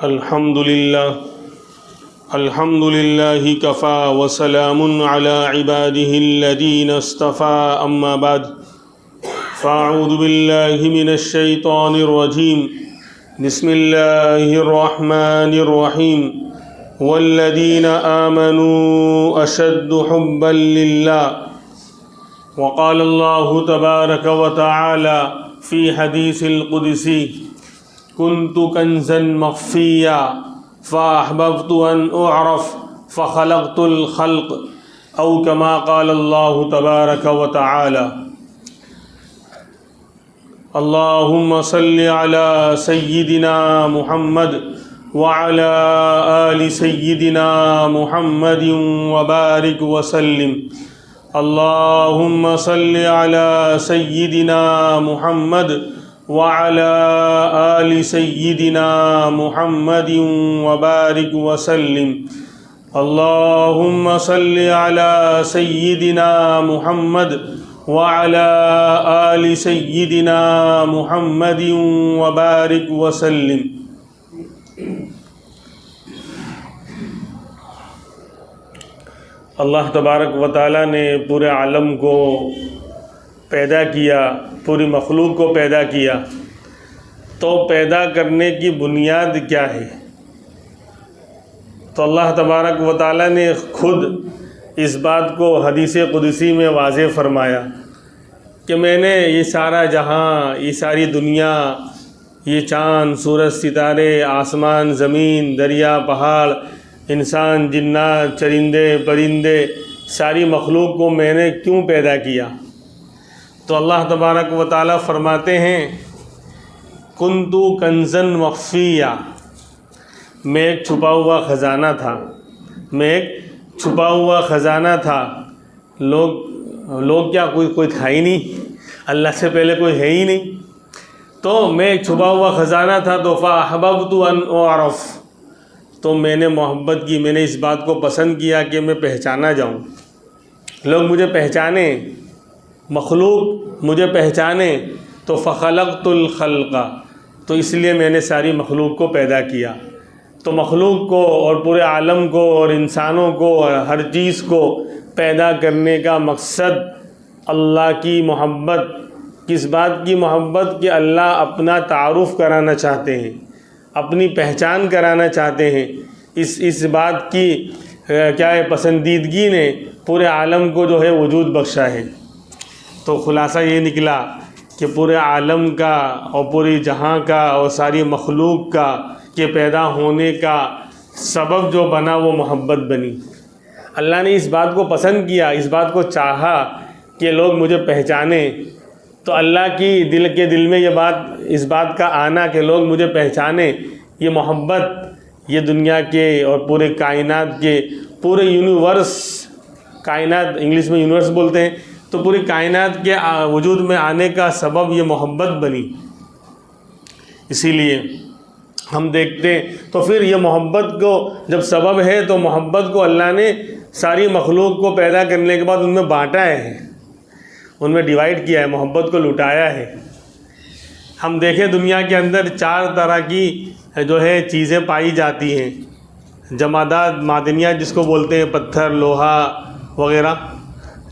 الحمد لله كفى وسلام على عباده الذين اصطفى أما بعد فأعوذ بالله من الشيطان الرجيم بسم الله الرحمن الرحيم والذين آمنوا أشد حبا لله وقال الله تبارك وتعالى في حديث القدسي كنت كنزا مخفيا فأحببت أن أعرف فخلقت الخلق أو كما قال الله تبارك وتعالى اللهم صل على سيدنا محمد وعلى آل سيدنا محمد وبارك وسلم اللهم صل على سيدنا محمد وعلى آل سيدنا محمد وبارك وسلم اللهم صل على سيدنا محمد وعلى آل سيدنا محمد وبارك وسلم اللہ تبارک و تعالیٰ نے پورے عالم کو پیدا کیا، پوری مخلوق کو پیدا کیا، تو پیدا کرنے کی بنیاد کیا ہے؟ تو اللہ تبارک و تعالیٰ نے خود اس بات کو حدیث قدسی میں واضح فرمایا کہ میں نے یہ سارا جہاں، یہ ساری دنیا، یہ چاند، سورج، ستارے، آسمان، زمین، دریا، پہاڑ، انسان، جنات، چرندے، پرندے، ساری مخلوق کو میں نے کیوں پیدا کیا؟ تو اللہ تبارک و تعالیٰ فرماتے ہیں کنتو کنزا مخفیا، میں ایک چھپا ہوا خزانہ تھا، میں ایک چھپا ہوا خزانہ تھا۔ لوگ کیا کوئی تھا ہی نہیں، اللہ سے پہلے کوئی ہے ہی نہیں، تو میں ایک چھپا ہوا خزانہ تھا۔ تو فاحببت ان اعرف، تو میں نے محبت کی، میں نے اس بات کو پسند کیا کہ میں پہچانا جاؤں، لوگ مجھے پہچانیں، مخلوق مجھے پہچانے۔ تو فخلقت الخلق، تو اس لیے میں نے ساری مخلوق کو پیدا کیا۔ تو مخلوق کو اور پورے عالم کو اور انسانوں کو اور ہر چیز کو پیدا کرنے کا مقصد اللہ کی محبت، کس بات کی محبت؟ کہ اللہ اپنا تعارف کرانا چاہتے ہیں، اپنی پہچان کرانا چاہتے ہیں۔ اس بات کی کیا ہے پسندیدگی نے پورے عالم کو جو ہے وجود بخشا ہے۔ تو خلاصہ یہ نکلا کہ پورے عالم کا اور پوری جہاں کا اور ساری مخلوق کا کہ پیدا ہونے کا سبب جو بنا وہ محبت بنی۔ اللہ نے اس بات کو پسند کیا، اس بات کو چاہا کہ لوگ مجھے پہچانیں۔ تو اللہ کی دل میں اس بات کا آنا کہ لوگ مجھے پہچانیں، یہ محبت یہ دنیا کے اور پورے کائنات کے، پورے یونیورس، کائنات انگلش میں یونیورس بولتے ہیں، تو پوری کائنات کے وجود میں آنے کا سبب یہ محبت بنی۔ اسی لیے ہم دیکھتے ہیں تو پھر یہ محبت کو جب سبب ہے تو محبت کو اللہ نے ساری مخلوق کو پیدا کرنے کے بعد ان میں بانٹا ہے، ان میں ڈیوائیڈ کیا ہے، محبت کو لٹایا ہے۔ ہم دیکھیں دنیا کے اندر 4 طرح کی جو ہے چیزیں پائی جاتی ہیں، جمادات، معدنیات جس کو بولتے ہیں، پتھر، لوہا وغیرہ،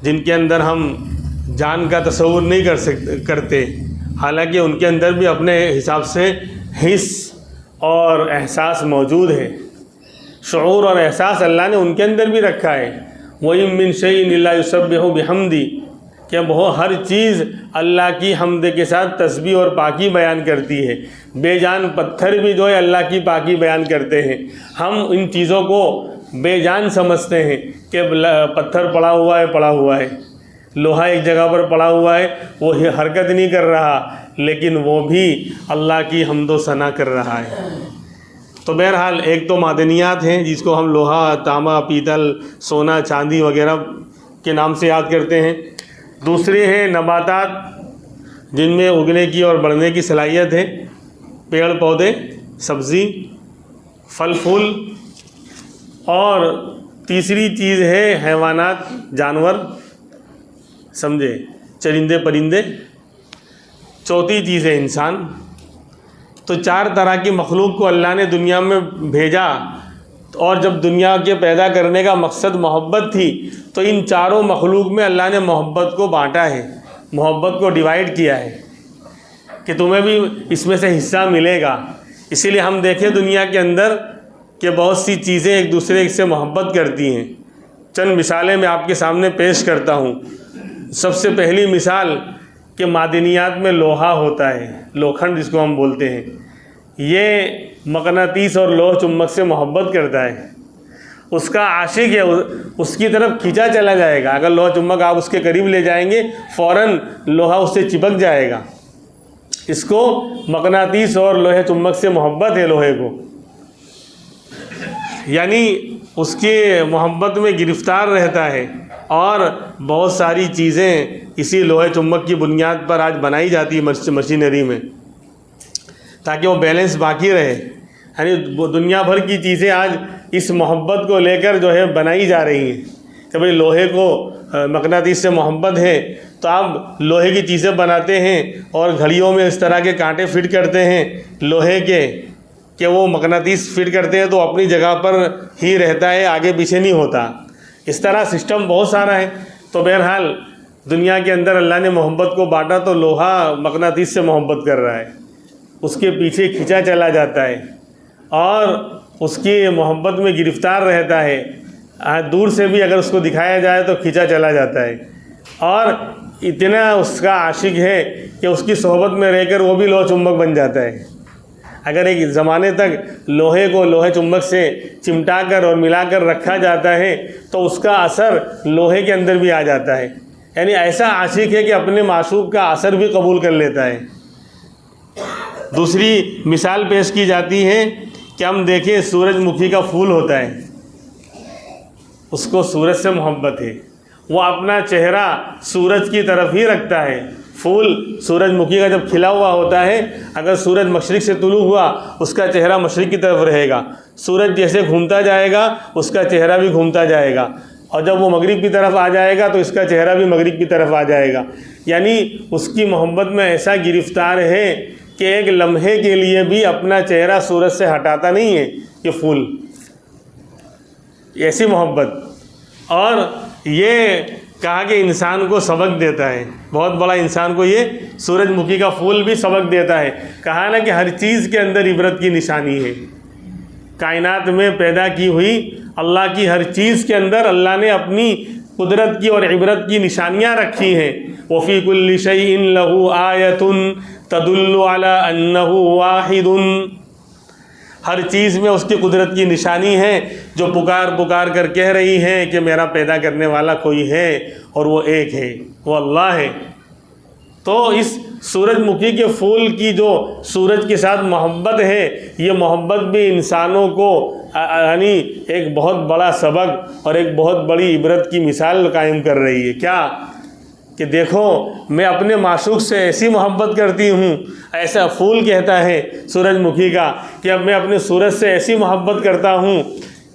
جن کے اندر ہم جان کا تصور نہیں کرتے، حالانکہ ان کے اندر بھی اپنے حساب سے حس اور احساس موجود ہے، شعور اور احساس اللہ نے ان کے اندر بھی رکھا ہے۔ وَإِن مِّن شَيْءٍ إِلَّا يُسَبِّحُ بِحَمْدِهِ، کہ وہ ہر چیز اللہ کی حمد کے ساتھ تسبیح اور پاکی بیان کرتی ہے۔ بے جان پتھر بھی جو ہے اللہ کی پاکی بیان کرتے ہیں۔ ہم ان چیزوں کو بے جان سمجھتے ہیں کہ پتھر پڑا ہوا ہے، لوہا ایک جگہ پر پڑا ہوا ہے، وہ حرکت نہیں کر رہا، لیکن وہ بھی اللہ کی حمد و ثنا کر رہا ہے۔ تو بہرحال ایک تو معدنیات ہیں جس کو ہم لوہا، تانبا، پیتل، سونا، چاندی وغیرہ کے نام سے یاد کرتے ہیں۔ دوسرے ہیں نباتات، جن میں اگنے کی اور بڑھنے کی صلاحیت ہے، پیڑ پودے، سبزی، پھل پھول۔ اور تیسری چیز ہے حیوانات، جانور، چرندے پرندے۔ چوتھی چیز ہے انسان۔ تو 4 طرح کی مخلوق کو اللہ نے دنیا میں بھیجا، اور جب دنیا کے پیدا کرنے کا مقصد محبت تھی تو ان چاروں مخلوق میں اللہ نے محبت کو بانٹا ہے، محبت کو ڈیوائیڈ کیا ہے کہ تمہیں بھی اس میں سے حصہ ملے گا۔ اسی لیے ہم دیکھیں دنیا کے اندر کہ بہت سی چیزیں ایک دوسرے سے محبت کرتی ہیں۔ چند مثالیں میں آپ کے سامنے پیش کرتا ہوں۔ سب سے پہلی مثال کہ معدنیات میں لوہا ہوتا ہے، لوکھنڈ جس کو ہم بولتے ہیں، یہ مقناطیس اور لوہ چمک سے محبت کرتا ہے، اس کا عاشق ہے، اس کی طرف کھینچا چلا جائے گا۔ اگر لوہ چمک آپ اس کے قریب لے جائیں گے فوراً لوہا اس سے چپک جائے گا۔ اس کو مقناطیس اور لوہے چمک سے محبت ہے لوہے کو، یعنی اس کی محبت میں گرفتار رہتا ہے۔ اور بہت ساری چیزیں اسی لوہے چمک کی بنیاد پر آج بنائی جاتی ہے مشینری میں، تاکہ وہ بیلنس باقی رہے۔ یعنی دنیا بھر کی چیزیں آج اس محبت کو لے کر جو ہے بنائی جا رہی ہیں کہ بھئی لوہے کو مقناطیس سے محبت ہے تو آپ لوہے کی چیزیں بناتے ہیں، اور گھڑیوں میں اس طرح کے کانٹے فٹ کرتے ہیں لوہے کے کہ وہ مقناطیس فٹ کرتے ہیں تو اپنی جگہ پر ہی رہتا ہے، آگے پیچھے نہیں ہوتا۔ اس طرح سسٹم بہت سارا ہے۔ تو بہرحال دنیا کے اندر اللہ نے محبت کو بانٹا تو لوہا مقناطیس سے محبت کر رہا ہے، اس کے پیچھے کھینچا چلا جاتا ہے اور اس کی محبت میں گرفتار رہتا ہے۔ دور سے بھی اگر اس کو دکھایا جائے تو کھینچا چلا جاتا ہے، اور اتنا اس کا عاشق ہے کہ اس کی صحبت میں رہ کر وہ بھی لوہ چمک بن جاتا ہے۔ اگر ایک زمانے تک لوہے کو لوہے چمک سے چمٹا کر اور ملا کر رکھا جاتا ہے تو اس کا اثر لوہے کے اندر بھی آ جاتا ہے، یعنی ایسا عاشق ہے کہ اپنے معشوق کا اثر بھی قبول کر لیتا ہے۔ دوسری مثال پیش کی جاتی ہے کہ ہم دیکھیں سورج مکھی کا پھول ہوتا ہے، اس کو سورج سے محبت ہے، وہ اپنا چہرہ سورج کی طرف ہی رکھتا ہے۔ پھول سورج مکھی کا جب کھلا ہوا ہوتا ہے، اگر سورج مشرق سے طلوع ہوا اس کا چہرہ مشرق کی طرف رہے گا، سورج جیسے گھومتا جائے گا اس کا چہرہ بھی گھومتا جائے گا، اور جب وہ مغرب کی طرف آ جائے گا تو اس کا چہرہ بھی مغرب کی طرف آ جائے گا۔ یعنی اس کی محبت میں ایسا گرفتار ہے کہ ایک لمحے کے لیے بھی اپنا چہرہ سورج سے ہٹاتا نہیں ہے یہ پھول، ایسی محبت۔ اور یہ کہا کہ انسان کو سبق دیتا ہے، بہت بڑا انسان کو یہ سورج مکھی کا پھول بھی سبق دیتا ہے۔ کہا نا کہ ہر چیز کے اندر عبرت کی نشانی ہے۔ کائنات میں پیدا کی ہوئی اللہ کی ہر چیز کے اندر اللہ نے اپنی قدرت کی اور عبرت کی نشانیاں رکھی ہیں۔ وَفِي كُلِّ شَيْءٍ لَهُ آيَةٌ تَدُلُّ عَلَىٰ أَنَّهُ وَاحِدٌ، ہر چیز میں اس کی قدرت کی نشانی ہے جو پکار کر کہہ رہی ہے کہ میرا پیدا کرنے والا کوئی ہے اور وہ ایک ہے، وہ اللہ ہے۔ تو اس سورج مکھی کے پھول کی جو سورج کے ساتھ محبت ہے، یہ محبت بھی انسانوں کو یعنی ایک بہت بڑا سبق اور ایک بہت بڑی عبرت کی مثال قائم کر رہی ہے۔ کیا کہ دیکھو میں اپنے معشوق سے ایسی محبت کرتی ہوں، ایسا پھول کہتا ہے سورج مکھی کا کہ اب میں اپنے سورج سے ایسی محبت کرتا ہوں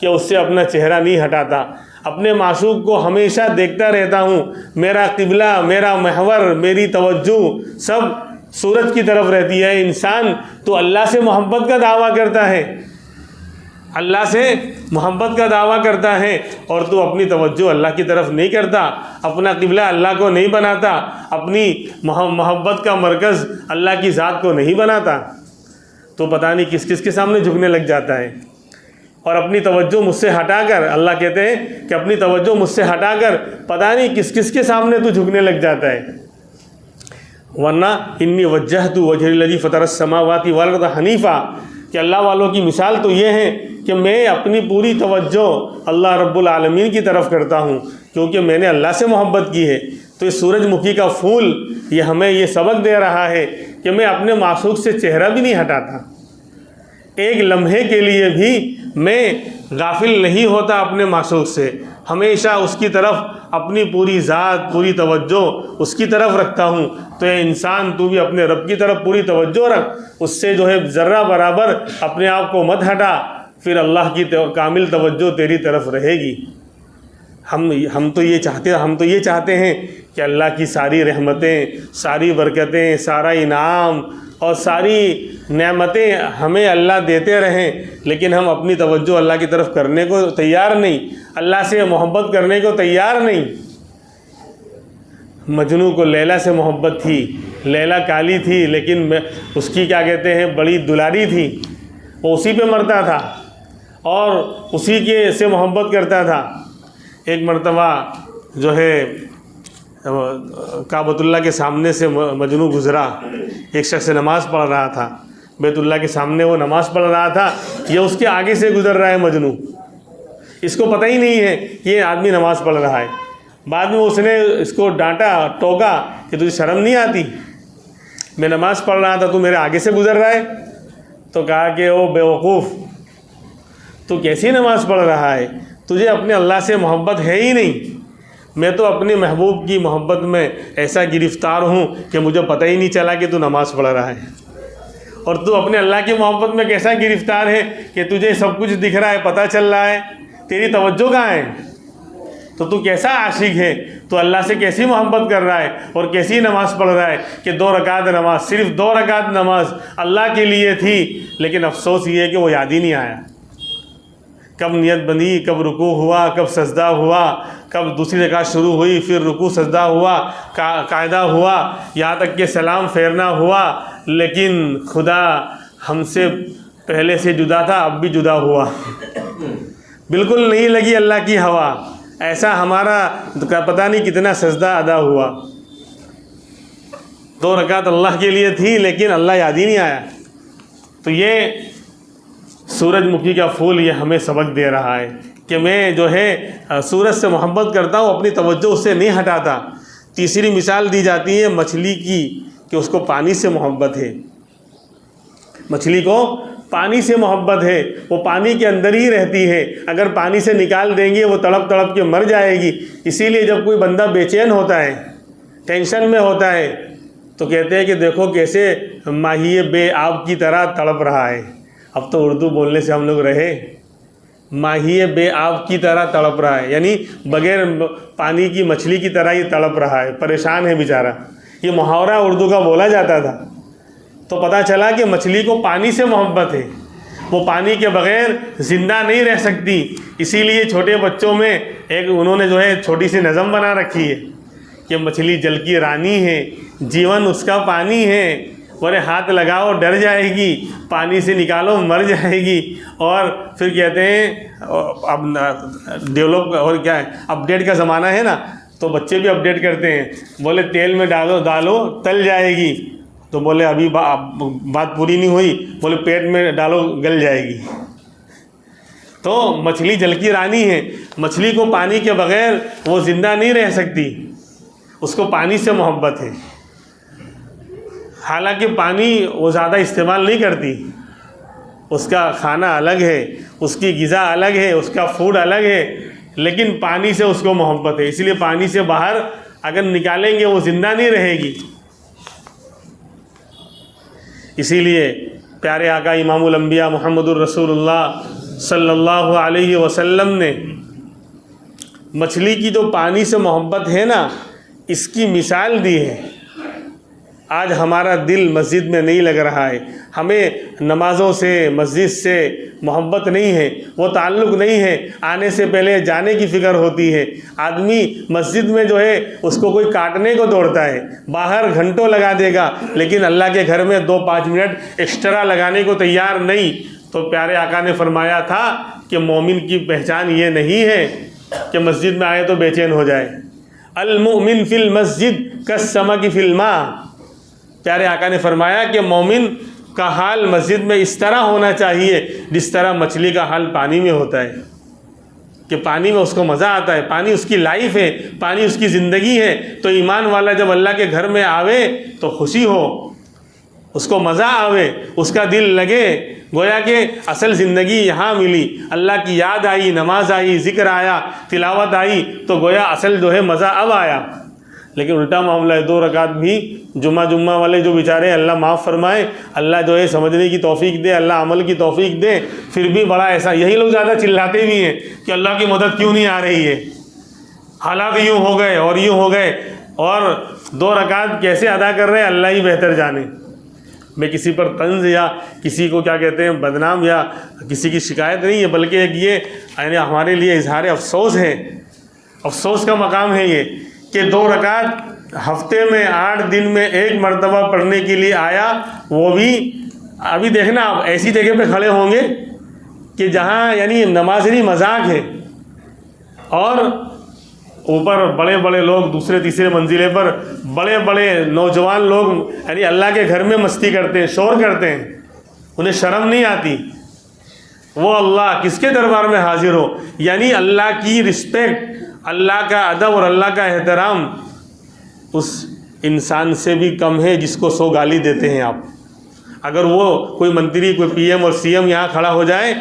کہ اس سے اپنا چہرہ نہیں ہٹاتا، اپنے معشوق کو ہمیشہ دیکھتا رہتا ہوں، میرا قبلہ، میرا محور، میری توجہ سب سورج کی طرف رہتی ہے۔ انسان تو اللہ سے محبت کا دعویٰ کرتا ہے، اللہ سے محبت کا دعویٰ کرتا ہے، اور تو اپنی توجہ اللہ کی طرف نہیں کرتا، اپنا قبلہ اللہ کو نہیں بناتا، اپنی محبت کا مرکز اللہ کی ذات کو نہیں بناتا، تو پتہ نہیں کس کس کے سامنے جھکنے لگ جاتا ہے۔ اور اپنی توجہ مجھ سے ہٹا کر، اللہ کہتے ہیں کہ اپنی توجہ مجھ سے ہٹا کر پتہ نہیں کس کس کے سامنے تو جھکنے لگ جاتا ہے۔ ورنہ انی وجہت وجہی الذی فطر السماوات والارض حنیفا، کہ اللہ والوں کی مثال تو یہ ہے کہ میں اپنی پوری توجہ اللہ رب العالمین کی طرف کرتا ہوں کیونکہ میں نے اللہ سے محبت کی ہے۔ تو اس سورج مکھی کا پھول یہ ہمیں یہ سبق دے رہا ہے کہ میں اپنے معشوق سے چہرہ بھی نہیں ہٹاتا، ایک لمحے کے لیے بھی میں غافل نہیں ہوتا اپنے معشوق سے، ہمیشہ اس کی طرف اپنی پوری ذات، پوری توجہ اس کی طرف رکھتا ہوں۔ تو اے انسان تو بھی اپنے رب کی طرف پوری توجہ رکھ، اس سے جو ہے ذرہ برابر اپنے آپ کو مت ہٹا، پھر اللہ کی کامل توجہ تیری طرف رہے گی۔ ہم تو یہ چاہتے ہیں کہ اللہ کی ساری رحمتیں، ساری برکتیں، سارا انعام اور ساری نعمتیں ہمیں اللہ دیتے رہیں، لیکن ہم اپنی توجہ اللہ کی طرف کرنے کو تیار نہیں، اللہ سے محبت کرنے کو تیار نہیں۔ مجنوں کو لیلا سے محبت تھی، لیلا کالی تھی لیکن اس کی کیا کہتے ہیں بڑی دلاری تھی، وہ اسی پہ مرتا تھا اور اسی کے سے محبت کرتا تھا۔ ایک مرتبہ جو ہے کعبۃ اللہ کے سامنے سے مجنوں گزرا، ایک شخص نماز پڑھ رہا تھا بیت اللہ کے سامنے، وہ نماز پڑھ رہا تھا، یہ اس کے آگے سے گزر رہا ہے مجنوں، اس کو پتہ ہی نہیں ہے کہ یہ آدمی نماز پڑھ رہا ہے۔ بعد میں اس نے اس کو ڈانٹا ٹوکا کہ تجھے شرم نہیں آتی، میں نماز پڑھ رہا تھا تو میرے آگے سے گزر رہا ہے؟ تو کہا کہ او بیوقوف، تو کیسی نماز پڑھ رہا ہے؟ تجھے اپنے اللہ سے محبت ہے ہی نہیں۔ میں تو اپنے محبوب کی محبت میں ایسا گرفتار ہوں کہ مجھے پتہ ہی نہیں چلا کہ تو نماز پڑھ رہا ہے، اور تو اپنے اللہ کی محبت میں کیسا گرفتار ہے کہ تجھے سب کچھ دکھ رہا ہے، پتہ چل رہا ہے، تیری توجہ کہاں ہے؟ تو کیسا عاشق ہے، تو اللہ سے کیسی محبت کر رہا ہے اور کیسی نماز پڑھ رہا ہے کہ 2 رکعت نماز، صرف 2 رکعت نماز اللہ کے لیے تھی، لیکن افسوس یہ ہے کہ وہ یاد ہی نہیں آیا، کب نیت بندی، کب رکوع ہوا، کب سجدہ ہوا، کب دوسری رکعت شروع ہوئی، پھر رکوع سجدہ ہوا، قاعدہ ہوا، یہاں تک کہ سلام پھیرنا ہوا، لیکن خدا ہم سے پہلے سے جدا تھا، اب بھی جدا ہوا، بالکل نہیں لگی اللہ کی ہوا، ایسا ہمارا پتہ نہیں کتنا سجدہ ادا ہوا، 2 رکعت اللہ کے لیے تھی لیکن اللہ یاد ہی نہیں آیا۔ تو یہ سورج مکھی کا پھول یہ ہمیں سبق دے رہا ہے کہ میں جو ہے سورج سے محبت کرتا ہوں، اپنی توجہ اس سے نہیں ہٹاتا۔ تیسری مثال دی جاتی ہے مچھلی کی کہ اس کو پانی سے محبت ہے، مچھلی کو پانی سے محبت ہے، وہ پانی کے اندر ہی رہتی ہے، اگر پانی سے نکال دیں گے وہ تڑپ تڑپ کے مر جائے گی۔ اسی لیے جب کوئی بندہ بے چین ہوتا ہے، ٹینشن میں ہوتا ہے، تو کہتے ہیں کہ دیکھو کیسے ماہی بے آب کی طرح تڑپ رہا ہے۔ اب تو اردو بولنے سے ہم لوگ رہے، ماہی بے آب کی طرح تڑپ رہا ہے، یعنی بغیر پانی کی مچھلی کی طرح ہی تڑپ رہا ہے، پریشان ہے بیچارہ۔ یہ محاورہ اردو کا بولا جاتا تھا، تو پتہ چلا کہ مچھلی کو پانی سے محبت ہے، وہ پانی کے بغیر زندہ نہیں رہ سکتی۔ اسی لیے چھوٹے بچوں میں ایک انہوں نے جو ہے چھوٹی سی نظم بنا رکھی ہے کہ مچھلی جل کی رانی ہے، جیون اس کا پانی ہے، بولے ہاتھ لگاؤ ڈر جائے گی، پانی سے نکالو مر جائے گی۔ اور پھر کہتے ہیں اب ڈیولپ اور کیا ہے، اپڈیٹ کا زمانہ ہے نا، تو بچے بھی اپڈیٹ کرتے ہیں، بولے تیل میں ڈالو تل جائے گی، تو بولے ابھی بات پوری نہیں ہوئی، بولے پیٹ میں ڈالو گل جائے گی۔ تو مچھلی جل کی رانی ہے، مچھلی کو پانی کے بغیر وہ زندہ نہیں رہ سکتی، اس کو پانی سے محبت ہے۔ حالانکہ پانی وہ زیادہ استعمال نہیں کرتی، اس کا کھانا الگ ہے، اس کی غذا الگ ہے، اس کا فوڈ الگ ہے، لیکن پانی سے اس کو محبت ہے، اس لیے پانی سے باہر اگر نکالیں گے وہ زندہ نہیں رہے گی۔ اسی لیے پیارے آقا امام الانبیاء محمد الرسول اللہ صلی اللہ علیہ وسلم نے مچھلی کی جو پانی سے محبت ہے نا، اس کی مثال دی ہے۔ آج ہمارا دل مسجد میں نہیں لگ رہا ہے، ہمیں نمازوں سے مسجد سے محبت نہیں ہے، وہ تعلق نہیں ہے، آنے سے پہلے جانے کی فکر ہوتی ہے۔ آدمی مسجد میں جو ہے اس کو کوئی کاٹنے کو دوڑتا ہے، باہر گھنٹوں لگا دے گا، لیکن اللہ کے گھر میں 2-5 منٹ ایکسٹرا لگانے کو تیار نہیں۔ تو پیارے آقا نے فرمایا تھا کہ مومن کی پہچان یہ نہیں ہے کہ مسجد میں آئے تو بے چین ہو جائے۔ المؤمن فی المسجد کالسمک فی الماء، پیارے آقا نے فرمایا کہ مومن کا حال مسجد میں اس طرح ہونا چاہیے جس طرح مچھلی کا حال پانی میں ہوتا ہے، کہ پانی میں اس کو مزہ آتا ہے، پانی اس کی لائف ہے، پانی اس کی زندگی ہے۔ تو ایمان والا جب اللہ کے گھر میں آوے تو خوشی ہو، اس کو مزہ آوے، اس کا دل لگے گویا کہ اصل زندگی یہاں ملی، اللہ کی یاد آئی، نماز آئی، ذکر آیا، تلاوت آئی، تو گویا اصل جو ہے مزہ اب آیا۔ لیکن الٹا معاملہ ہے، 2 رکعت بھی جمعہ والے جو بیچارے، اللہ معاف فرمائے، اللہ جو ہے سمجھنے کی توفیق دے، اللہ عمل کی توفیق دے، پھر بھی بڑا ایسا، یہی لوگ زیادہ چلاتے بھی ہیں کہ اللہ کی مدد کیوں نہیں آ رہی ہے، حالات یوں ہو گئے اور یوں ہو گئے، اور 2 رکعت کیسے ادا کر رہے ہیں اللہ ہی بہتر جانے۔ میں کسی پر طنز یا کسی کو کیا کہتے ہیں بدنام یا کسی کی شکایت نہیں ہے، بلکہ ایک یہ یعنی ہمارے لیے اظہار افسوس ہے، افسوس کا مقام ہے یہ کہ 2 رکعت ہفتے میں 8 دن میں 1 مرتبہ پڑھنے کے لیے آیا، وہ بھی ابھی دیکھنا آپ ایسی جگہ پہ کھڑے ہوں گے کہ جہاں یعنی نماز نہیں مذاق ہے، اور اوپر بڑے بڑے لوگ دوسرے تیسرے منزلے پر بڑے بڑے نوجوان لوگ یعنی اللہ کے گھر میں مستی کرتے ہیں، شور کرتے ہیں، انہیں شرم نہیں آتی۔ وہ اللہ کس کے دربار میں حاضر ہو، یعنی اللہ کی رسپیکٹ، اللہ کا ادب اور اللہ کا احترام اس انسان سے بھی کم ہے جس کو 100 گالی دیتے ہیں آپ۔ اگر وہ کوئی منتری، کوئی پی ایم اور سی ایم یہاں کھڑا ہو جائے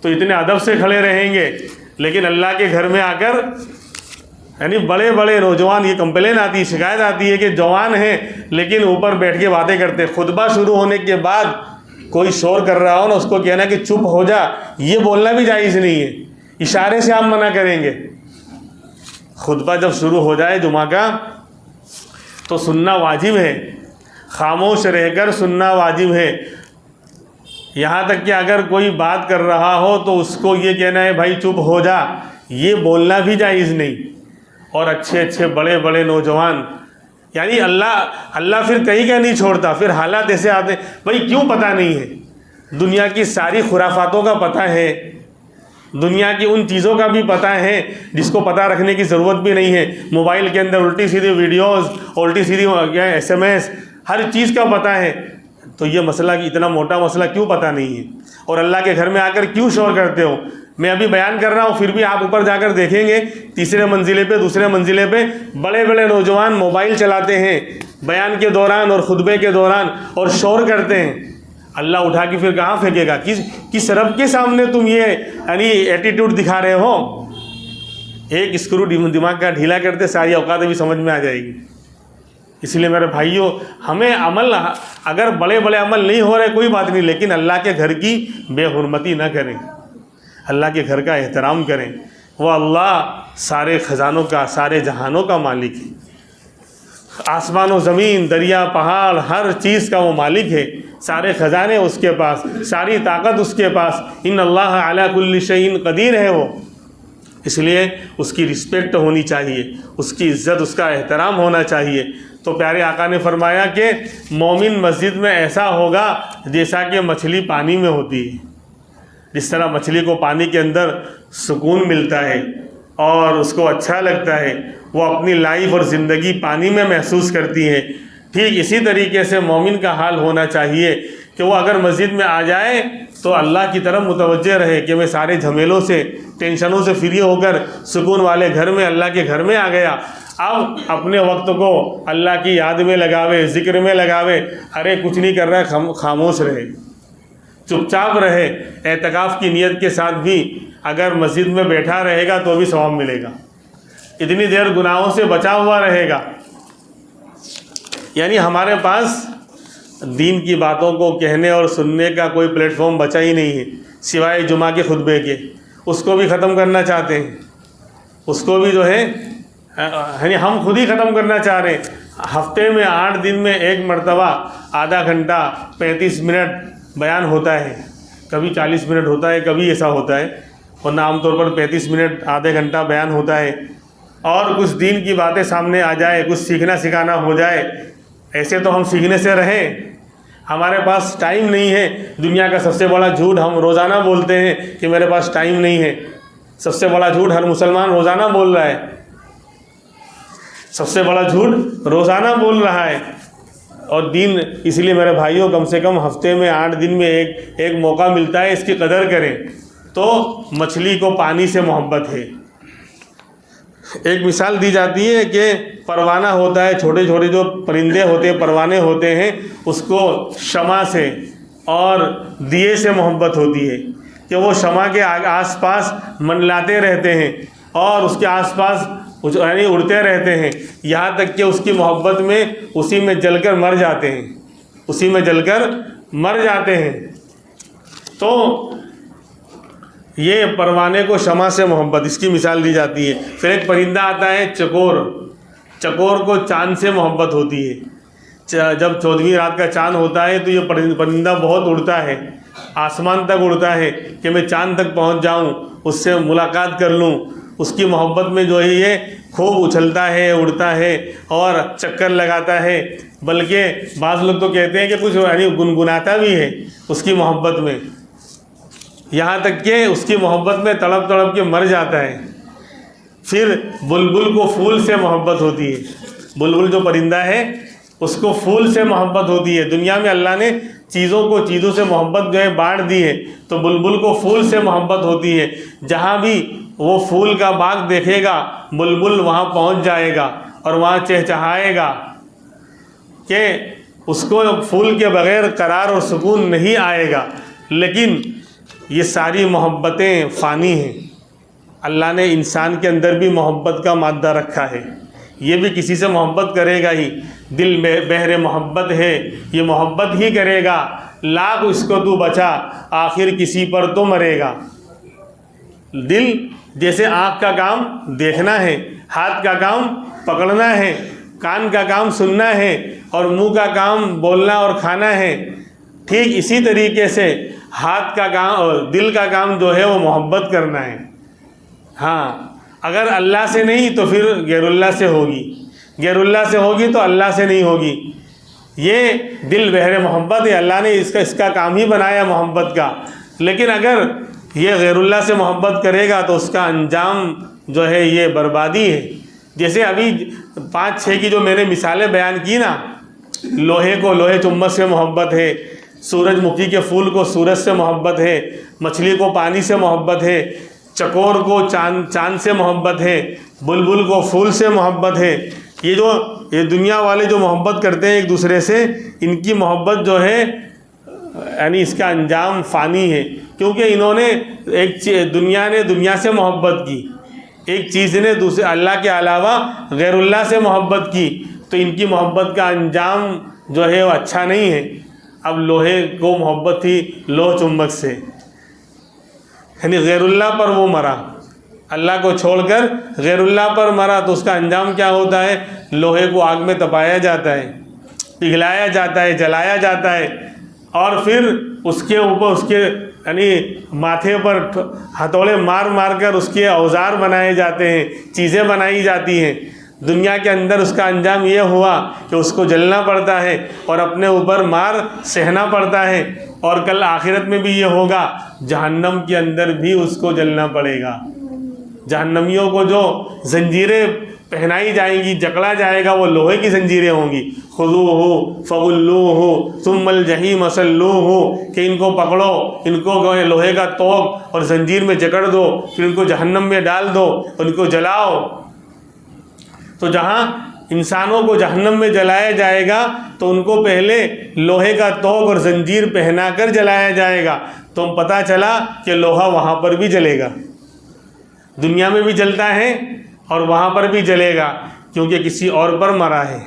تو اتنے ادب سے کھڑے رہیں گے، لیکن اللہ کے گھر میں آ کر یعنی بڑے بڑے نوجوان، یہ کمپلین آتی ہے، شکایت آتی ہے کہ جوان ہیں لیکن اوپر بیٹھ کے باتیں کرتے ہیں۔ خطبہ شروع ہونے کے بعد کوئی شور کر رہا ہو نا، اس کو کہنا کہ چپ ہو جا، یہ بولنا بھی جائز نہیں ہے، اشارے سے آپ منع کریں گے۔ خطبہ جب شروع ہو جائے جمعہ کا تو سننا واجب ہے، خاموش رہ کر سننا واجب ہے۔ یہاں تک کہ اگر کوئی بات کر رہا ہو تو اس کو یہ کہنا ہے بھائی چپ ہو جا، یہ بولنا بھی جائز نہیں۔ اور اچھے اچھے بڑے بڑے نوجوان یعنی اللہ پھر کہیں کا نہیں چھوڑتا، پھر حالات ایسے آتے ہیں بھائی کیوں پتہ نہیں ہے، دنیا کی ساری خرافاتوں کا پتہ ہے، دنیا کی ان چیزوں کا بھی پتہ ہے جس کو پتہ رکھنے کی ضرورت بھی نہیں ہے۔ موبائل کے اندر الٹی سیدھی ویڈیوز، الٹی سیدھی SMS، ہر چیز کا پتہ ہے، تو یہ مسئلہ اتنا موٹا مسئلہ کیوں پتہ نہیں ہے؟ اور اللہ کے گھر میں آ کر کیوں شور کرتے ہو؟ میں ابھی بیان کر رہا ہوں، پھر بھی آپ اوپر جا کر دیکھیں گے تیسرے منزلے پہ، دوسرے منزلے پہ بڑے بڑے نوجوان موبائل چلاتے ہیں بیان کے دوران اور خطبے کے دوران اور شور کرتے ہیں۔ اللہ اٹھا کے پھر کہاں پھینکے گا؟ کس رب کے سامنے تم یہ یعنی ایٹیٹیوڈ دکھا رہے ہو؟ ایک اسکرو دماغ کا ڈھیلا کرتے ساری اوقات بھی سمجھ میں آ جائے گی۔ اس لیے میرے بھائیوں، ہمیں عمل اگر بڑے بڑے عمل نہیں ہو رہے کوئی بات نہیں، لیکن اللہ کے گھر کی بے حرمتی نہ کریں، اللہ کے گھر کا احترام کریں۔ وہ اللہ سارے خزانوں کا، سارے جہانوں کا مالک ہے، آسمان و زمین، دریا پہاڑ، ہر چیز کا وہ مالک ہے، سارے خزانے اس کے پاس، ساری طاقت اس کے پاس۔ ان اللہ علی کل شیء قدیر ہے وہ، اس لیے اس کی رسپیکٹ ہونی چاہیے، اس کی عزت، اس کا احترام ہونا چاہیے۔ تو پیارے آقا نے فرمایا کہ مومن مسجد میں ایسا ہوگا جیسا کہ مچھلی پانی میں ہوتی ہے۔ جس طرح مچھلی کو پانی کے اندر سکون ملتا ہے اور اس کو اچھا لگتا ہے، وہ اپنی لائف اور زندگی پانی میں محسوس کرتی ہے، ٹھیک اسی طریقے سے مومن کا حال ہونا چاہیے کہ وہ اگر مسجد میں آ جائے تو اللہ کی طرف متوجہ رہے کہ میں سارے جھمیلوں سے، ٹینشنوں سے فری ہو کر سکون والے گھر میں، اللہ کے گھر میں آ گیا۔ اب اپنے وقت کو اللہ کی یاد میں لگاوے، ذکر میں لگاوے، ارے کچھ نہیں کر رہا ہے، خاموش رہے، چپ چاپ رہے۔ اعتکاف کی نیت کے ساتھ بھی اگر مسجد میں بیٹھا رہے گا تو بھی ثواب ملے گا، اتنی دیر گناہوں سے بچا ہوا رہے گا۔ یعنی ہمارے پاس دین کی باتوں کو کہنے اور سننے کا کوئی پلیٹ فارم بچا ہی نہیں ہے سوائے جمعہ کے خطبے کے، اس کو بھی ختم کرنا چاہتے ہیں، اس کو بھی جو ہے یعنی ہم خود ہی ختم کرنا چاہ رہے ہیں۔ ہفتے میں 8 دن میں 1 مرتبہ آدھا گھنٹہ 35 منٹ بیان ہوتا ہے، کبھی 40 منٹ ہوتا ہے، کبھی ایسا ہوتا ہے، ورنہ عام طور پر 35 منٹ آدھے گھنٹہ بیان ہوتا ہے، اور کچھ دین کی باتیں سامنے آ جائے، کچھ سیکھنا سکھانا ہو جائے۔ ایسے تو ہم سیکھنے سے رہیں، ہمارے پاس ٹائم نہیں ہے۔ دنیا کا سب سے بڑا جھوٹ ہم روزانہ بولتے ہیں کہ میرے پاس ٹائم نہیں ہے، سب سے بڑا جھوٹ ہر مسلمان روزانہ بول رہا ہے، سب سے بڑا جھوٹ روزانہ بول رہا ہے۔ اور دین، اس لیے میرے بھائیوں، کم سے کم ہفتے میں 8 دن میں ایک موقع ملتا ہے، اس کی قدر کریں۔ تو مچھلی کو پانی سے محبت ہے۔ ایک مثال دی جاتی ہے کہ پروانہ ہوتا ہے، چھوٹے چھوٹے جو پرندے ہوتے ہیں، پروانے ہوتے ہیں، اس کو شمع سے اور دیے سے محبت ہوتی ہے کہ وہ شمع کے آس پاس منڈلاتے رہتے ہیں اور اس کے آس پاس یعنی اڑتے رہتے ہیں، یہاں تک کہ اس کی محبت میں اسی میں جل کر مر جاتے ہیں، اسی میں جل کر مر جاتے ہیں۔ تو یہ پروانے کو شمع سے محبت، اس کی مثال دی جاتی ہے۔ پھر ایک پرندہ آتا ہے چکور، چکور کو چاند سے محبت ہوتی ہے۔ جب 14ویں رات کا چاند ہوتا ہے تو یہ پرندہ بہت اڑتا ہے، آسمان تک اڑتا ہے کہ میں چاند تک پہنچ جاؤں، اس سے ملاقات کر لوں۔ اس کی محبت میں جو ہے یہ خوب اچھلتا ہے، اڑتا ہے اور چکر لگاتا ہے، بلکہ بعض لوگ تو کہتے ہیں کہ کچھ یعنی گنگناتا بھی ہے اس کی محبت میں، یہاں تک کہ اس کی محبت میں تڑپ تڑپ کے مر جاتا ہے۔ پھر بلبل کو پھول سے محبت ہوتی ہے، بلبل جو پرندہ ہے اس کو پھول سے محبت ہوتی ہے۔ دنیا میں اللہ نے چیزوں سے محبت جو ہے بانٹ دی ہے، تو بلبل کو پھول سے محبت ہوتی ہے۔ جہاں بھی وہ پھول کا باغ دیکھے گا بلبل وہاں پہنچ جائے گا اور وہاں چہچہائے گا کہ اس کو پھول کے بغیر قرار اور سکون نہیں آئے گا۔ لیکن یہ ساری محبتیں فانی ہیں، اللہ نے انسان کے اندر بھی محبت کا مادہ رکھا ہے، یہ بھی کسی سے محبت کرے گا ہی۔ دل میں بحر محبت ہے، یہ محبت ہی کرے گا، لاکھ اس کو تو بچا آخر کسی پر تو مرے گا۔ دل جیسے آنکھ کا کام دیکھنا ہے، ہاتھ کا کام پکڑنا ہے، کان کا کام سننا ہے اور منہ کا کام بولنا اور کھانا ہے، ٹھیک اسی طریقے سے ہاتھ کا کام اور دل کا کام جو ہے وہ محبت کرنا ہے۔ ہاں، اگر اللہ سے نہیں تو پھر غیر اللہ سے ہوگی، غیر اللہ سے ہوگی تو اللہ سے نہیں ہوگی۔ یہ دل بحر محبت ہے، اللہ نے اس کا کام ہی بنایا محبت کا۔ لیکن اگر یہ غیر اللہ سے محبت کرے گا تو اس کا انجام جو ہے یہ بربادی ہے۔ جیسے ابھی 5-6 کی جو میں نے مثالیں بیان کی نا، لوہے کو لوہے چمبک سے محبت ہے، سورج مکھی کے پھول کو سورج سے محبت ہے، مچھلی کو پانی سے محبت ہے، چکور کو چاند سے محبت ہے، بلبل کو پھول سے محبت ہے۔ یہ دنیا والے جو محبت کرتے ہیں ایک دوسرے سے، ان کی محبت جو ہے یعنی اس کا انجام فانی ہے، کیونکہ انہوں نے دنیا سے محبت کی، ایک چیز نے دوسرے اللہ کے علاوہ غیر اللہ سے محبت کی، تو ان کی محبت کا انجام جو ہے وہ اچھا نہیں ہے۔ اب لوہے کو محبت تھی لوہ چمبک سے، یعنی غیر اللہ پر وہ مرا، اللہ کو چھوڑ کر غیر اللہ پر مرا، تو اس کا انجام کیا ہوتا ہے؟ لوہے کو آگ میں تپایا جاتا ہے، پگھلایا جاتا ہے، جلایا جاتا ہے، اور پھر اس کے اوپر اس کے یعنی ماتھے پر ہتھوڑے مار مار کر اس کے اوزار بنائے جاتے ہیں، چیزیں بنائی جاتی ہیں۔ دنیا کے اندر اس کا انجام یہ ہوا کہ اس کو جلنا پڑتا ہے اور اپنے اوپر مار سہنا پڑتا ہے، اور کل آخرت میں بھی یہ ہوگا، جہنم کے اندر بھی اس کو جلنا پڑے گا۔ جہنمیوں کو جو زنجیریں پہنائی جائیں گی، جکڑا جائے گا، وہ لوہے کی زنجیریں ہوں گی۔ خذوہ فغلوہ ثم الجحیم صلوہ، کہ ان کو پکڑو، ان کو لوہے کا توق اور زنجیر میں جکڑ دو، پھر ان کو جہنم میں ڈال دو، ان کو جلاؤ۔ تو جہاں انسانوں کو جہنم میں جلایا جائے گا تو ان کو پہلے لوہے کا توق اور زنجیر پہنا کر جلایا جائے گا، تو پتہ چلا کہ لوہا وہاں پر بھی جلے گا، دنیا میں بھی جلتا ہے اور وہاں پر بھی جلے گا، کیونکہ کسی اور پر مرا ہے،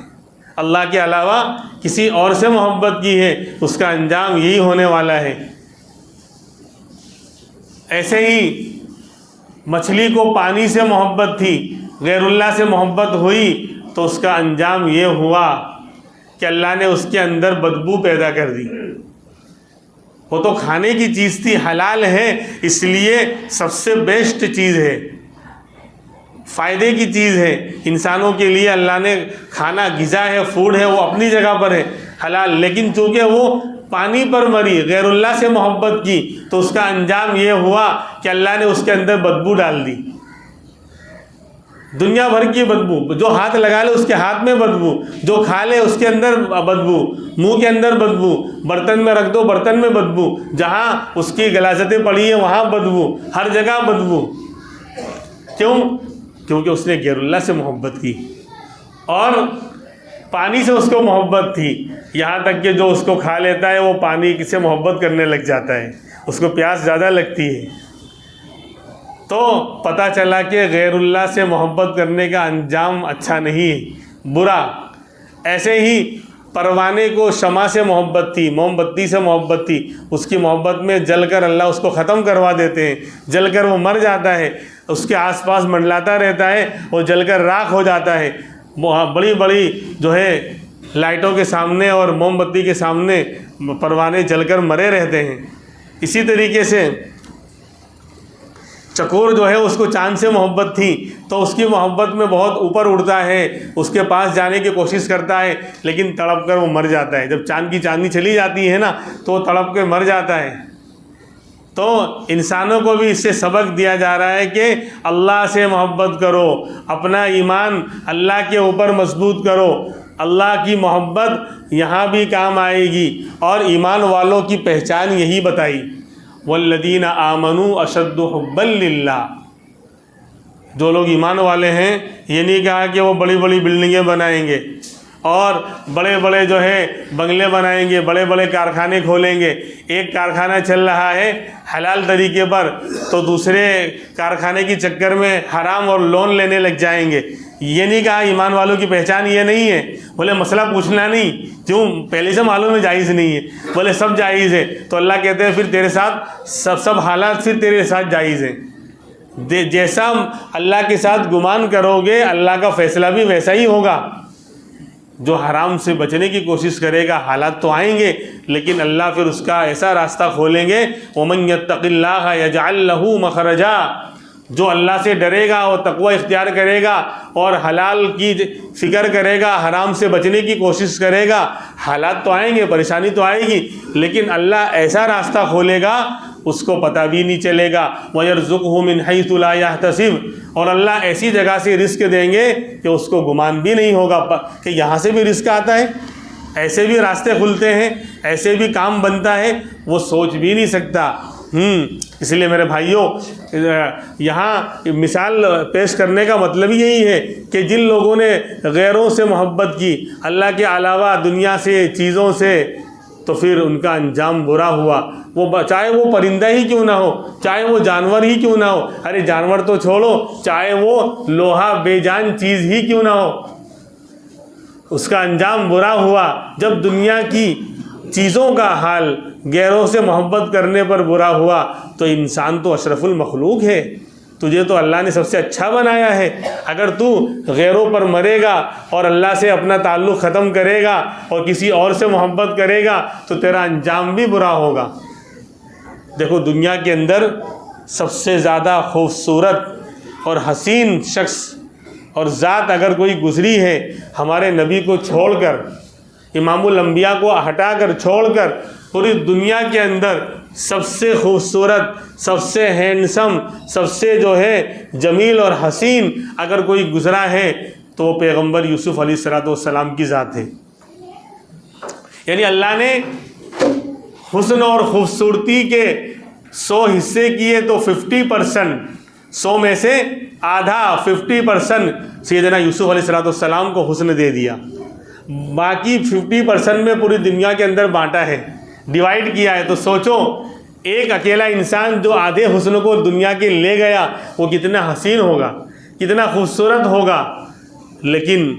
اللہ کے علاوہ کسی اور سے محبت کی ہے، اس کا انجام یہی ہونے والا ہے۔ ایسے ہی مچھلی کو پانی سے محبت تھی، غیر اللہ سے محبت ہوئی تو اس کا انجام یہ ہوا کہ اللہ نے اس کے اندر بدبو پیدا کر دی۔ وہ تو کھانے کی چیز تھی، حلال ہے، اس لیے سب سے بیسٹ چیز ہے، فائدے کی چیز ہے انسانوں کے لیے۔ اللہ نے کھانا غذا ہے، فوڈ ہے، وہ اپنی جگہ پر ہے حلال، لیکن چونکہ وہ پانی پر مری، غیر اللہ سے محبت کی، تو اس کا انجام یہ ہوا کہ اللہ نے اس کے اندر بدبو ڈال دی، دنیا بھر کی بدبو، جو ہاتھ لگا لے اس کے ہاتھ میں بدبو، جو کھا لے اس کے اندر بدبو، منہ کے اندر بدبو، برتن میں رکھ دو برتن میں بدبو، جہاں اس کی غلاظتیں پڑی ہیں وہاں بدبو، ہر جگہ بدبو۔ کیوں؟ کیونکہ اس نے غیر اللہ سے محبت کی، اور پانی سے اس کو محبت تھی، یہاں تک کہ جو اس کو کھا لیتا ہے وہ پانی سے محبت کرنے لگ جاتا ہے، اس کو پیاس زیادہ لگتی ہے۔ تو پتہ چلا کہ غیر اللہ سے محبت کرنے کا انجام اچھا نہیں، برا۔ ایسے ہی پروانے کو شمع سے محبت تھی، موم بتی سے محبت تھی، اس کی محبت میں جل کر اللہ اس کو ختم کروا دیتے ہیں، جل کر وہ مر جاتا ہے، اس کے آس پاس منڈلاتا رہتا ہے، وہ جل کر راکھ ہو جاتا ہے۔ بڑی بڑی جو ہے لائٹوں کے سامنے اور موم بتی کے سامنے پروانے جل کر مرے رہتے ہیں۔ اسی طریقے سے چکور جو ہے اس کو چاند سے محبت تھی تو اس کی محبت میں بہت اوپر اڑتا ہے، اس کے پاس جانے کی کوشش کرتا ہے، لیکن تڑپ کر وہ مر جاتا ہے۔ جب چاند کی چاندنی چلی جاتی ہے نا تو وہ تڑپ کے مر جاتا ہے۔ تو انسانوں کو بھی اس سے سبق دیا جا رہا ہے کہ اللہ سے محبت کرو، اپنا ایمان اللہ کے اوپر مضبوط کرو، اللہ کی محبت یہاں بھی کام آئے گی۔ اور ایمان والوں کی پہچان یہی بتائی، والذین آمنوا اشد حبا للہ۔ جو لوگ ایمان والے ہیں یہ نہیں کہا کہ وہ بڑی بڑی بلڈنگیں بنائیں گے اور بڑے بڑے جو ہے بنگلے بنائیں گے، بڑے بڑے کارخانے کھولیں گے۔ ایک کارخانہ چل رہا ہے حلال طریقے پر تو دوسرے کارخانے کی چکر میں حرام اور لون لینے لگ جائیں گے۔ یہ نہیں کہا، ایمان والوں کی پہچان یہ نہیں ہے۔ بولے مسئلہ پوچھنا نہیں، کیوں؟ پہلے سے معلوم ہے جائز نہیں ہے۔ بولے سب جائز ہے، تو اللہ کہتے ہیں پھر تیرے ساتھ سب حالات پھر تیرے ساتھ جائز ہیں۔ جیسا اللہ کے ساتھ گمان کرو گے اللہ کا فیصلہ بھی ویسا ہی ہوگا۔ جو حرام سے بچنے کی کوشش کرے گا حالات تو آئیں گے، لیکن اللہ پھر اس کا ایسا راستہ کھولیں گے، وَمَن يَتَّقِ اللَّهَ يَجْعَلْ لَهُ مَخْرَجًا۔ جو اللہ سے ڈرے گا اور تقوی اختیار کرے گا اور حلال کی فکر کرے گا، حرام سے بچنے کی کوشش کرے گا، حالات تو آئیں گے، پریشانی تو آئے گی، لیکن اللہ ایسا راستہ کھولے گا اس کو پتہ بھی نہیں چلے گا۔ وَيَرْزُقْهُ مِنْ حَيْثُ لَا يَحْتَسِبُ، اور اللہ ایسی جگہ سے رزق دیں گے کہ اس کو گمان بھی نہیں ہوگا کہ یہاں سے بھی رزق آتا ہے، ایسے بھی راستے کھلتے ہیں، ایسے بھی کام بنتا ہے، وہ سوچ بھی نہیں سکتا۔ اس لیے میرے بھائیوں، یہاں مثال پیش کرنے کا مطلب یہی ہے کہ جن لوگوں نے غیروں سے محبت کی اللہ کے علاوہ دنیا سے چیزوں سے، تو پھر ان کا انجام برا ہوا۔ وہ چاہے وہ پرندہ ہی کیوں نہ ہو، چاہے وہ جانور ہی کیوں نہ ہو، ارے جانور تو چھوڑو، چاہے وہ لوہا بے جان چیز ہی کیوں نہ ہو، اس کا انجام برا ہوا۔ جب دنیا کی چیزوں کا حال غیروں سے محبت کرنے پر برا ہوا تو انسان تو اشرف المخلوق ہے، تجھے تو اللہ نے سب سے اچھا بنایا ہے۔ اگر تو غیروں پر مرے گا اور اللہ سے اپنا تعلق ختم کرے گا اور کسی اور سے محبت کرے گا تو تیرا انجام بھی برا ہوگا۔ دیکھو دنیا کے اندر سب سے زیادہ خوبصورت اور حسین شخص اور ذات اگر کوئی گزری ہے ہمارے نبی کو چھوڑ کر، امام الانبیاء کو ہٹا کر چھوڑ کر، پوری دنیا کے اندر سب سے خوبصورت، سب سے ہینڈسم، سب سے جو ہے جمیل اور حسین اگر کوئی گزرا ہے تو وہ پیغمبر یوسف علیہ السلام کی ذات ہے۔ یعنی اللہ نے حسن اور خوبصورتی کے 100 حصے کیے تو 50%، 100 میں سے آدھا 50% سیدنا یوسف علیہ السلام کو حسن دے دیا، باقی 50% میں پوری دنیا کے اندر بانٹا ہے، ڈیوائیڈ کیا ہے۔ تو سوچو ایک اکیلا انسان جو آدھے حسن کو دنیا کے لے گیا وہ کتنا حسین ہوگا، کتنا خوبصورت ہوگا۔ لیکن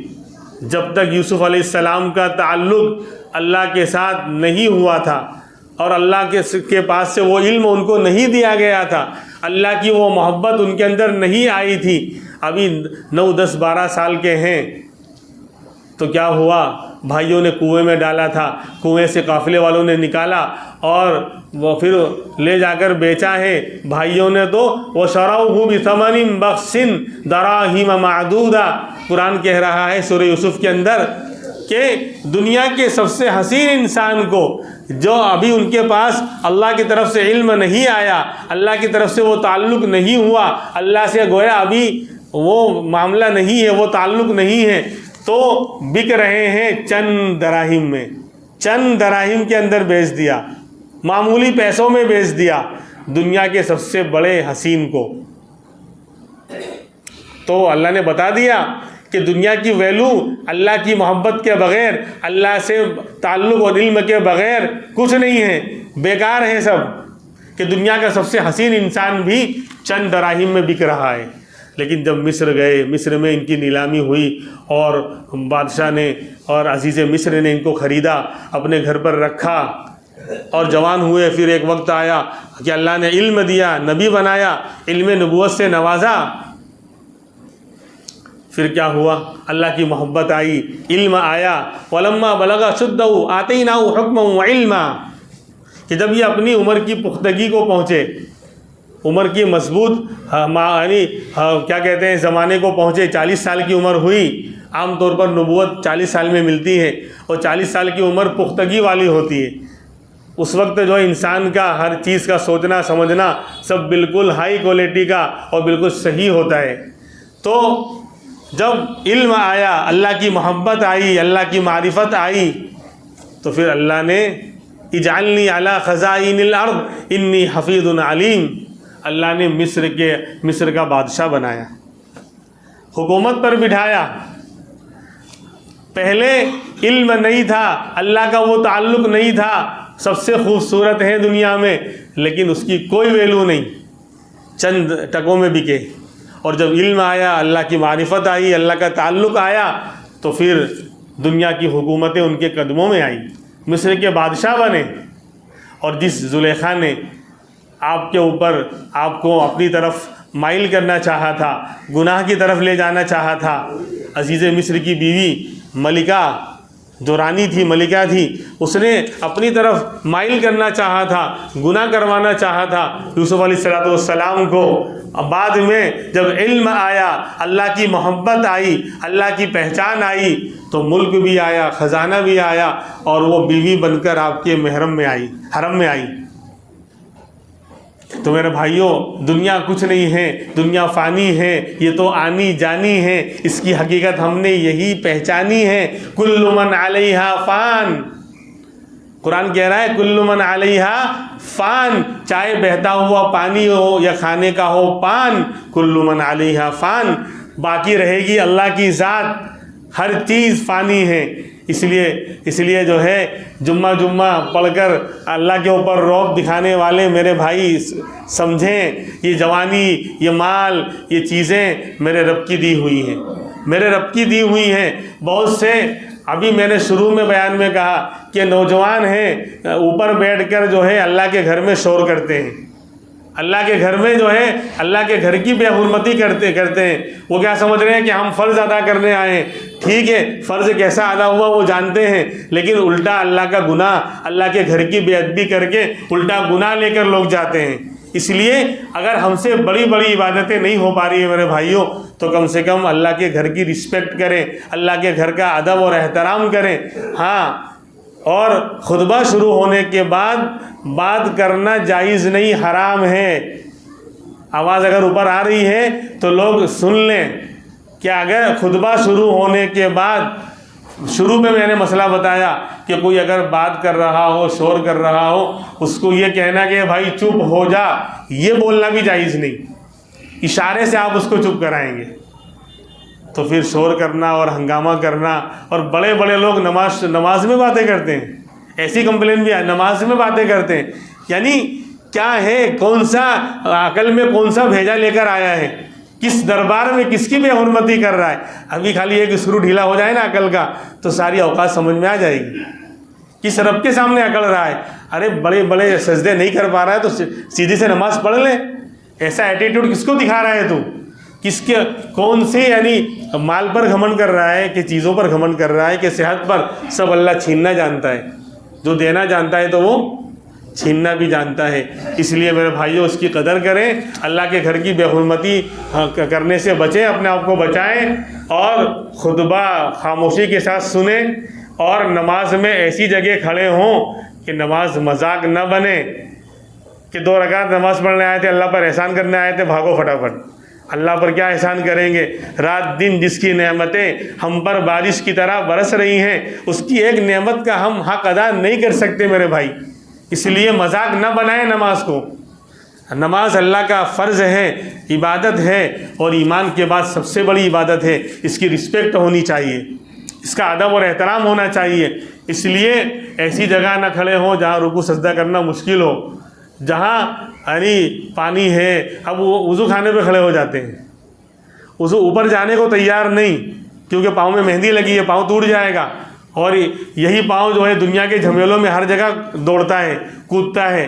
جب تک یوسف علیہ السلام کا تعلق اللہ کے ساتھ نہیں ہوا تھا اور اللہ کے پاس سے وہ علم ان کو نہیں دیا گیا تھا، اللہ کی وہ محبت ان کے اندر نہیں آئی تھی، ابھی 9 10 12 سال کے ہیں، تو کیا ہوا؟ بھائیوں نے کنویں میں ڈالا تھا، کنویں سے قافلے والوں نے نکالا اور وہ پھر لے جا کر بیچا ہے بھائیوں نے، تو وَشَرَوْهُ بِثَمَنٍ بَخْسٍ دَرَاهِمَ مَعْدُودَةٍ۔ قرآن کہہ رہا ہے سورہ یوسف کے اندر کہ دنیا کے سب سے حسین انسان کو، جو ابھی ان کے پاس اللہ کی طرف سے علم نہیں آیا، اللہ کی طرف سے وہ تعلق نہیں ہوا، اللہ سے گویا ابھی وہ معاملہ نہیں ہے، وہ تعلق نہیں ہے، تو بک رہے ہیں چند دراہم میں، چند دراہم کے اندر بیچ دیا، معمولی پیسوں میں بیچ دیا دنیا کے سب سے بڑے حسین کو۔ تو اللہ نے بتا دیا کہ دنیا کی ویلو اللہ کی محبت کے بغیر، اللہ سے تعلق اور علم کے بغیر کچھ نہیں ہے، بیکار ہے سب، کہ دنیا کا سب سے حسین انسان بھی چند دراہم میں بک رہا ہے۔ لیکن جب مصر گئے، مصر میں ان کی نیلامی ہوئی اور بادشاہ نے اور عزیز مصر نے ان کو خریدا، اپنے گھر پر رکھا اور جوان ہوئے۔ پھر ایک وقت آیا کہ اللہ نے علم دیا، نبی بنایا، علم نبوت سے نوازا، پھر کیا ہوا؟ اللہ کی محبت آئی، علم آیا، وَلَمَّا بَلَغَ أَشُدَّهُ آتَيْنَاهُ حُكْمًا وَعِلْمًا، کہ جب یہ اپنی عمر کی پختگی کو پہنچے، عمر کی مضبوط یعنی کیا کہتے ہیں زمانے کو پہنچے، 40 سال کی عمر ہوئی، عام طور پر نبوت 40 سال میں ملتی ہے اور 40 سال کی عمر پختگی والی ہوتی ہے، اس وقت جو انسان کا ہر چیز کا سوچنا سمجھنا سب بالکل ہائی کوالٹی کا اور بالکل صحیح ہوتا ہے۔ تو جب علم آیا، اللہ کی محبت آئی، اللہ کی معرفت آئی، تو پھر اللہ نے اجعلنی علی خزائن الارض انی حفیظ علیم، اللہ نے مصر کا بادشاہ بنایا، حکومت پر بٹھایا۔ پہلے علم نہیں تھا، اللہ کا وہ تعلق نہیں تھا، سب سے خوبصورت ہے دنیا میں، لیکن اس کی کوئی ویلو نہیں، چند ٹکوں میں بکے۔ اور جب علم آیا، اللہ کی معرفت آئی، اللہ کا تعلق آیا، تو پھر دنیا کی حکومتیں ان کے قدموں میں آئیں، مصر کے بادشاہ بنے۔ اور جس زلیخا نے آپ کے اوپر آپ کو اپنی طرف مائل کرنا چاہا تھا، گناہ کی طرف لے جانا چاہا تھا، عزیز مصر کی بیوی ملکہ جو رانی تھی، ملکہ تھی، اس نے اپنی طرف مائل کرنا چاہا تھا، گناہ کروانا چاہا تھا یوسف علیہ السلام کو۔ اب بعد میں جب علم آیا، اللہ کی محبت آئی، اللہ کی پہچان آئی، تو ملک بھی آیا، خزانہ بھی آیا، اور وہ بیوی بن کر آپ کے محرم میں آئی، حرم میں آئی۔ تو میرے بھائیوں، دنیا کچھ نہیں ہے، دنیا فانی ہے، یہ تو آنی جانی ہے، اس کی حقیقت ہم نے یہی پہچانی ہے۔ کل من علیہا فان، قرآن کہہ رہا ہے کل من علیہا فان، چاہے بہتا ہوا پانی ہو یا کھانے کا ہو پان، کل من علیہا فان، باقی رہے گی اللہ کی ذات، ہر چیز فانی ہے۔ اس لیے جو ہے جمعہ پڑھ کر اللہ کے اوپر رعب دکھانے والے میرے بھائی سمجھیں، یہ جوانی، یہ مال، یہ چیزیں میرے رب کی دی ہوئی ہیں، میرے رب کی دی ہوئی ہیں۔ بہت سے ابھی میں نے شروع میں بیان میں کہا کہ نوجوان ہیں، اوپر بیٹھ کر جو ہے اللہ کے گھر میں شور کرتے ہیں، اللہ کے گھر میں جو ہے اللہ کے گھر کی بے حرمتی کرتے ہیں۔ وہ کیا سمجھ رہے ہیں کہ ہم فرض ادا کرنے آئے ہیں، ٹھیک ہے، فرض کیسا ادا ہوا وہ جانتے ہیں، لیکن الٹا اللہ کا گناہ، اللہ کے گھر کی بے ادبی کر کے الٹا گناہ لے کر لوگ جاتے ہیں۔ اس لیے اگر ہم سے بڑی بڑی عبادتیں نہیں ہو پا رہی ہیں میرے بھائیوں، تو کم سے کم اللہ کے گھر کی رسپیکٹ کریں، اللہ کے گھر کا ادب اور احترام کریں۔ ہاں، اور خطبہ شروع ہونے کے بعد بات کرنا جائز نہیں، حرام ہے۔ آواز اگر اوپر آ رہی ہے تو لوگ سن لیں کہ اگر خطبہ شروع ہونے کے بعد، شروع میں نے مسئلہ بتایا کہ کوئی اگر بات کر رہا ہو، شور کر رہا ہو، اس کو یہ کہنا کہ بھائی چپ ہو جا، یہ بولنا بھی جائز نہیں، اشارے سے آپ اس کو چپ کرائیں گے۔ تو پھر شور کرنا اور ہنگامہ کرنا، اور بڑے بڑے لوگ نماز میں باتیں کرتے ہیں، ایسی کمپلین بھی نماز میں باتیں کرتے ہیں، یعنی کیا ہے، کون سا عقل میں کون سا بھیجا لے کر آیا ہے، کس دربار میں کس کی بے حرمتی کر رہا ہے۔ ابھی خالی ایک اسکرو ڈھیلا ہو جائے نا عقل کا تو ساری اوقات سمجھ میں آ جائے گی، کس رب کے سامنے اکڑ رہا ہے۔ ارے بڑے بڑے سجدے نہیں کر پا رہا ہے تو سیدھی سے نماز پڑھ لے، ایسا ایٹیٹیوڈ کس کو دکھا رہا ہے تو، کس کے کون سے یعنی مال پر گھمنڈ کر رہا ہے کہ چیزوں پر گھمنڈ کر رہا ہے کہ صحت پر، سب اللہ چھیننا جانتا ہے، جو دینا جانتا ہے تو وہ چھیننا بھی جانتا ہے۔ اس لیے میرے بھائیوں اس کی قدر کریں، اللہ کے گھر کی بے حرمتی کرنے سے بچیں، اپنے آپ کو بچائیں، اور خطبہ خاموشی کے ساتھ سنیں، اور نماز میں ایسی جگہ کھڑے ہوں کہ نماز مذاق نہ بنے کہ 2 رکعت نماز پڑھنے آئے تھے، اللہ پر احسان کرنے آئے تھے، بھاگو فٹافٹ۔ اللہ پر کیا احسان کریں گے؟ رات دن جس کی نعمتیں ہم پر بارش کی طرح برس رہی ہیں، اس کی ایک نعمت کا ہم حق ادا نہیں کر سکتے میرے بھائی۔ اس لیے مذاق نہ بنائیں نماز کو۔ نماز اللہ کا فرض ہے، عبادت ہے، اور ایمان کے بعد سب سے بڑی عبادت ہے، اس کی رسپیکٹ ہونی چاہیے، اس کا ادب اور احترام ہونا چاہیے۔ اس لیے ایسی جگہ نہ کھڑے ہوں جہاں رکوع سجدہ کرنا مشکل ہو، جہاں یعنی پانی ہے، اب وہ وضو خانے پہ کھڑے ہو جاتے ہیں، وضو اوپر جانے کو تیار نہیں، کیونکہ پاؤں میں مہندی لگی ہے، پاؤں ٹوٹ جائے گا، اور یہی پاؤں جو ہے دنیا کے جھمیلوں میں ہر جگہ دوڑتا ہے، کودتا ہے،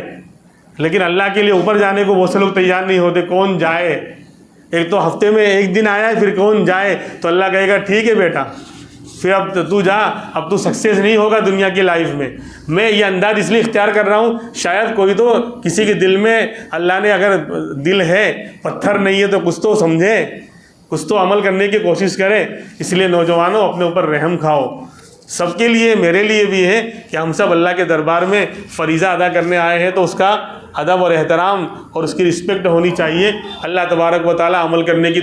لیکن اللہ کے لیے اوپر جانے کو بہت سے لوگ تیار نہیں ہوتے۔ کون جائے؟ ایک تو ہفتے میں ایک دن آیا ہے، پھر کون جائے تو اللہ کہے گا ٹھیک ہے بیٹا، پھر اب تو جا، اب تو سکسیس نہیں ہوگا دنیا کی لائف میں۔ میں یہ انداز اس لیے اختیار کر رہا ہوں، شاید کوئی تو کسی کے دل میں اللہ نے اگر دل ہے، پتھر نہیں ہے، تو کچھ تو سمجھے، کچھ تو عمل کرنے کی کوشش کرے۔ اس لیے نوجوانوں اپنے اوپر رحم کھاؤ، سب کے لیے، میرے لیے بھی ہے کہ ہم سب اللہ کے دربار میں فریضہ ادا کرنے آئے ہیں، تو اس کا ادب اور احترام اور اس کی رسپیکٹ ہونی چاہیے۔ اللہ تبارک و تعالی عمل کرنے کی